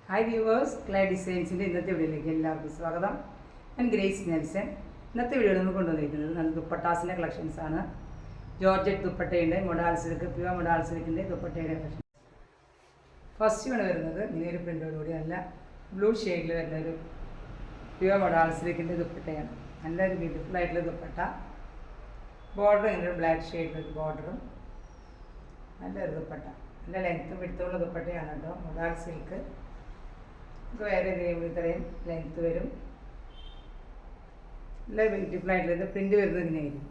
Hi viewers, clay ഡിസൈൻസിൻ്റെ ഇന്നത്തെ വീഡിയോയിലേക്ക് എല്ലാവർക്കും സ്വാഗതം. ഞാൻ ഗ്രേസ് നെൽസൺ. ഇന്നത്തെ വീഡിയോയിൽ നമ്മൾ കൊണ്ടുവന്നിരിക്കുന്നത് നല്ല ദുപ്പട്ടാസിൻ്റെ കളക്ഷൻസാണ്. ജോർജറ്റ് ദുപ്പട്ടയുണ്ട്, മൊഡാൾ സിൽക്ക്, പ്യുവർ മൊഡാൾ സിൽക്കിൻ്റെ ദുപ്പട്ടയുടെ കളക്ഷൻ. ഫസ്റ്റ് ആണ് വരുന്നത് ഇങ്ങനെയൊരു പ്രിൻ്റോടുകൂടി നല്ല ബ്ലൂ ഷെയ്ഡിൽ വരുന്നൊരു പ്യുവർ മൊഡാൾ സിൽക്കിൻ്റെ ദുപ്പട്ടയാണ്. നല്ലൊരു ബ്യൂട്ടിഫുൾ ആയിട്ടുള്ള ദുപ്പട്ട. ബോർഡർ ഇങ്ങനെ ബ്ലാക്ക് ഷെയ്ഡിലൊരു ബോർഡറും, നല്ലൊരു ദുപ്പട്ട. നല്ല ലെങ്ത്തും വിടുത്തുള്ള ദുപ്പട്ടയാണ് കേട്ടോ. മൊഡാൾ സിൽക്ക് നമുക്ക് വേറെ ഇത്രയും ലെങ്ത്ത് വരും. നല്ല ബ്യൂട്ടിഫുൾ ആയിട്ടുള്ളത്. പ്രിൻ്റ് വരുന്നത് ഇങ്ങനെയായിരിക്കും.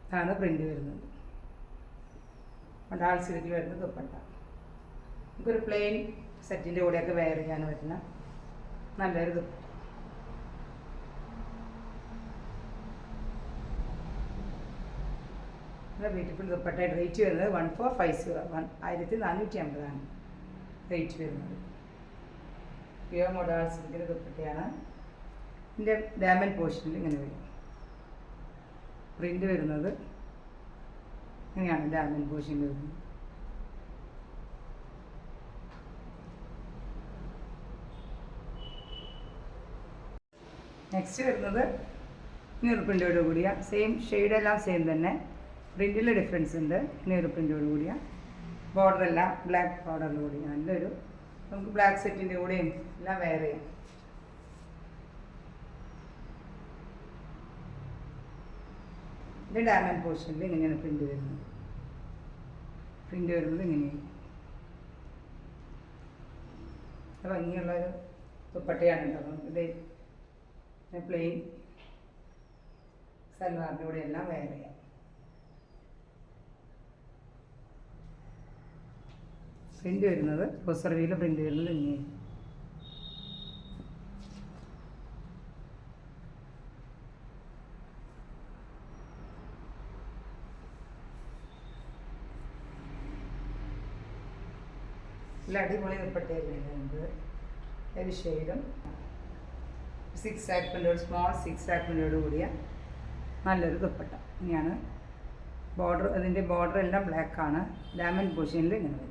ഇതാണ് പ്രിൻ്റ് വരുന്നത്. മൊഡാൾ സിൽക്കിൽ വരുന്ന ദുപ്പട്ട നമുക്കൊരു പ്ലെയിൻ സെറ്റിൻ്റെ കൂടെയൊക്കെ വെയർ ചെയ്യാൻ പറ്റുന്ന നല്ലൊരു ദുപ്പട്ട. നല്ല ബ്യൂട്ടിഫുൾ ദുപ്പട്ട. റേറ്റ് വരുന്നത് 1450, 1450 റേറ്റ് വരുന്നത്. പ്യുവർ മൊഡാൾ സിൽക്കിൻ്റെ ദുപ്പട്ടയാണ്. ഇതിൻ്റെ ഡയമണ്ട് പോർഷനിൽ ഇങ്ങനെ വരും. പ്രിൻ്റ് വരുന്നത് ഇങ്ങനെയാണ് ഡയമണ്ട് പോർഷനിൽ വരുന്നത്. നെക്സ്റ്റ് വരുന്നത് ഇങ്ങനൊരു പ്രിൻ്റോട് കൂടിയ സെയിം ഷെയ്ഡെല്ലാം സെയിം തന്നെ, പ്രിൻറ്റിൽ ഡിഫറൻസ് ഉണ്ട്. ഇങ്ങനൊരു പ്രിൻ്റോട് കൂടിയ ബോർഡറെല്ലാം ബ്ലാക്ക് ബോർഡറിൽ കൂടി നല്ലൊരു നമുക്ക് ബ്ലാക്ക് സെറ്റിൻ്റെ കൂടെയും എല്ലാം വെയർ ചെയ്യാം. ഇത് ഡയമണ്ട് പോർഷനിൽ ഇങ്ങനെയാണ് പ്രിൻ്റ് വരുന്നത്. പ്രിൻ്റ് വരുന്നത് ഇങ്ങനെയാണ്. ഭംഗിയുള്ളൊരു ദുപ്പട്ടയാണ് കേട്ടോ. ഇത് പ്ലെയിൻ സൽവാറിൻ്റെ കൂടെ എല്ലാം വെയർ ചെയ്യാം. പ്രിൻ്റ് വരുന്നത് ബൊസർവിയിൽ പ്രിൻ്റ് വരുന്നത് ഇങ്ങനെയാണ്. നല്ല അടിപൊളി ദുപ്പട്ടയല്ലേ നമുക്ക്. ഒരു ഷെയ്ഡും 6 ആക്ക് പ്രിൻ്റോട്, സ്മോൾ 6 ആക്ക് പ്രിൻ്റോട് കൂടിയ നല്ലൊരു ദുപ്പട്ട. ഇങ്ങനെയാണ് ബോർഡർ. അതിൻ്റെ ബോർഡർ എല്ലാം ബ്ലാക്കാണ്. ഡയമണ്ട് പോർഷനിൽ ഇങ്ങനെ വരും.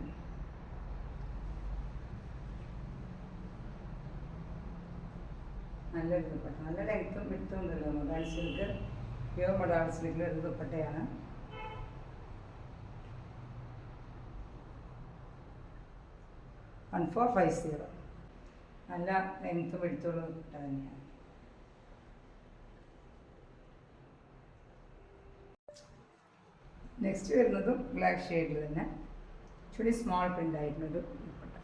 നല്ലൊരു ദുപ്പട്ട. നല്ല ലെങ്ത്തും വിട്ടും ഉണ്ടല്ലോ. മൊഡാൾ സിൽക്ക്, പ്യുവർ മൊഡാൾ സിൽക്കിൽ ഒരു ദുപ്പട്ടയാണ്. $1450. നല്ല ലെങ്ത്തും വിട്ടുള്ള ദുപ്പട്ട തന്നെയാണ്. നെക്സ്റ്റ് വരുന്നതും ബ്ലാക്ക് ഷെയ്ഡിൽ തന്നെ ഇച്ചിരി സ്മോൾ പ്രിൻ്റ് ആയിട്ടുള്ളൊരു ദുപ്പട്ട.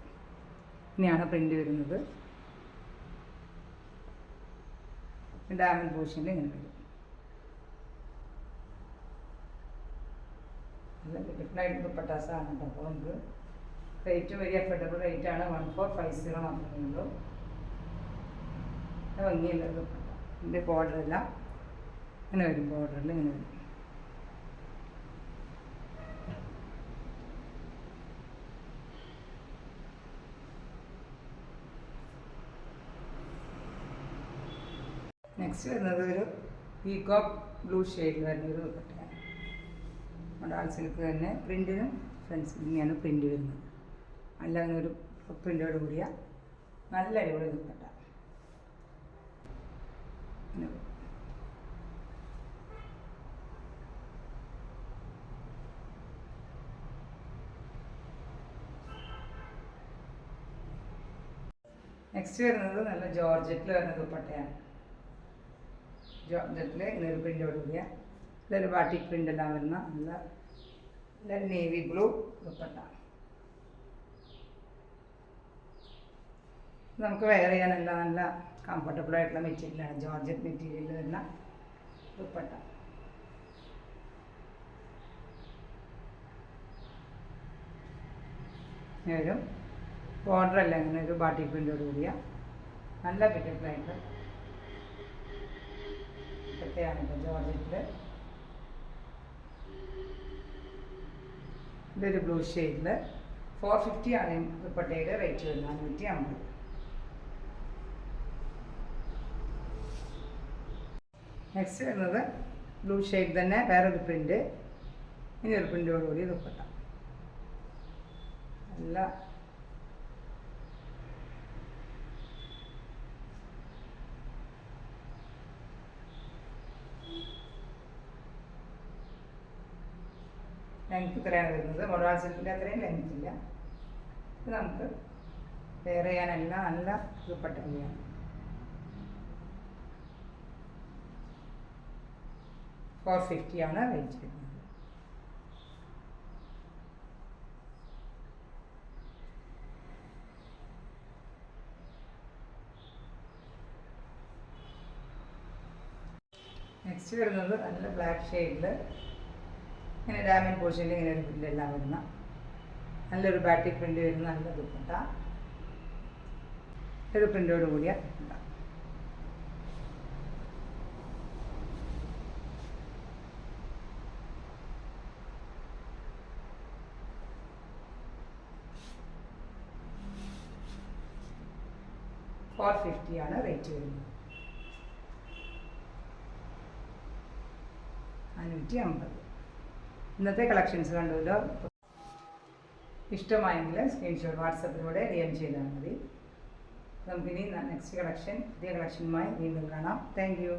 ഇങ്ങനെയാണ് പ്രിൻ്റ് വരുന്നത്. ഡയമണ്ട് പോർഷനിൽ ഇങ്ങനെ വരും. നല്ല ബ്യൂട്ടിഫുള്ളായിട്ട് ദുപ്പട്ടാസാണ് കേട്ടോ. അപ്പോൾ നമുക്ക് റേറ്റ് വെരി അഫോർഡബിൾ റേറ്റാണ്. 1450 മാത്രമേ ഉള്ളൂ. ഭംഗിയുള്ള ദുപ്പട്ട. ഇതിൻ്റെ ബോർഡറെല്ലാം ഇങ്ങനെ വരും. ബോർഡറിൽ ഇങ്ങനെ വരും. നെക്സ്റ്റ് വരുന്നത് ഒരു പീകോക്ക് ബ്ലൂ ഷെയ്ഡിൽ വരുന്നൊരു ദുപ്പട്ടയാണ്. മൊഡാൾ സിൽക്ക് തന്നെ. പ്രിൻറ്റിനും ഫ്രണ്ട്സ് ഇങ്ങനെയാണ് പ്രിൻ്റ് വരുന്നത്. നല്ല ഒരു പ്രിൻ്റോട് കൂടിയ നല്ല അടിപൊളി ദുപ്പട്ട. നെക്സ്റ്റ് വരുന്നത് നല്ല ജോർജറ്റിൽ വരുന്ന ദുപ്പട്ടയാണ്. ജോർജറ്റിൽ ഇങ്ങനൊരു പ്രിൻ്റോട് കൂടിയ ഇതൊരു ബാട്ടിക് പ്രിൻ്റ് എല്ലാം വരുന്ന നല്ല നേവി ബ്ലൂ ദുപ്പട്ട. നമുക്ക് വെയർ ചെയ്യാനെല്ലാം നല്ല കംഫർട്ടബിൾ ആയിട്ടുള്ള മെറ്റീരിയലാണ്. ജോർജറ്റ് മെറ്റീരിയലിൽ വരുന്ന ദുപ്പട്ട. ഒരു ബോർഡറല്ല ഇങ്ങനെ ഒരു ബാട്ടിക് പ്രിൻ്റോട് കൂടിയ നല്ല ബ്യൂട്ടിഫുൾ ആയിട്ട് ദുപ്പട്ടയാണ് ഇപ്പോൾ ജോർജറ്റിൽ. ഇതൊരു ബ്ലൂ ഷെയ്ഡിൽ 450 ആണ് ദുപ്പട്ടയുടെ റേറ്റ് വരുന്നത്. 550. നെക്സ്റ്റ് വരുന്നത് ബ്ലൂ ഷെയ്ഡ് തന്നെ വേറൊരു പ്രിൻ്റ്. ഇനി ഒരു പ്രിൻ്റോടുകൂടി ദുപ്പട്ട. നല്ല ലെങ്ത് ഇത്രയാണ് വരുന്നത്. മൊഡാൾ സിൽക്കിൻ്റെ അത്രയും ലെങ്ത് ഇല്ല. ഇത് നമുക്ക് വെയർ ചെയ്യാനല്ല നല്ല ദുപ്പട്ട തന്നെയാണ്. $450 റേറ്റ് വരുന്നത്. നെക്സ്റ്റ് വരുന്നത് നല്ല ബ്ലാക്ക് ഷെയ്ഡിൽ ഇങ്ങനെ ഡാമേജ് പോർഷനിൽ ഇങ്ങനെ ഒരു പ്രിൻ്റെല്ലാം വരുന്ന നല്ലൊരു ബാറ്റിക് പ്രിൻ്റ് വരുന്ന നല്ല ദുപ്പട്ട. ഒരു പ്രിൻ്റോട് കൂടിയ ദുപ്പട്ട. $450 റേറ്റ് വരുന്നത്. 550. ഇന്നത്തെ കളക്ഷൻസ് കണ്ടുല്ലോ. ഇഷ്ടമായെങ്കിൽ സ്ക്രീൻഷോട്ട് വാട്സപ്പിലൂടെ DM ചെയ്താൽ മതി. നമുക്കിനി നെക്സ്റ്റ് കളക്ഷൻ പുതിയ കളക്ഷനുമായി വീണ്ടും കാണാം. Thank you.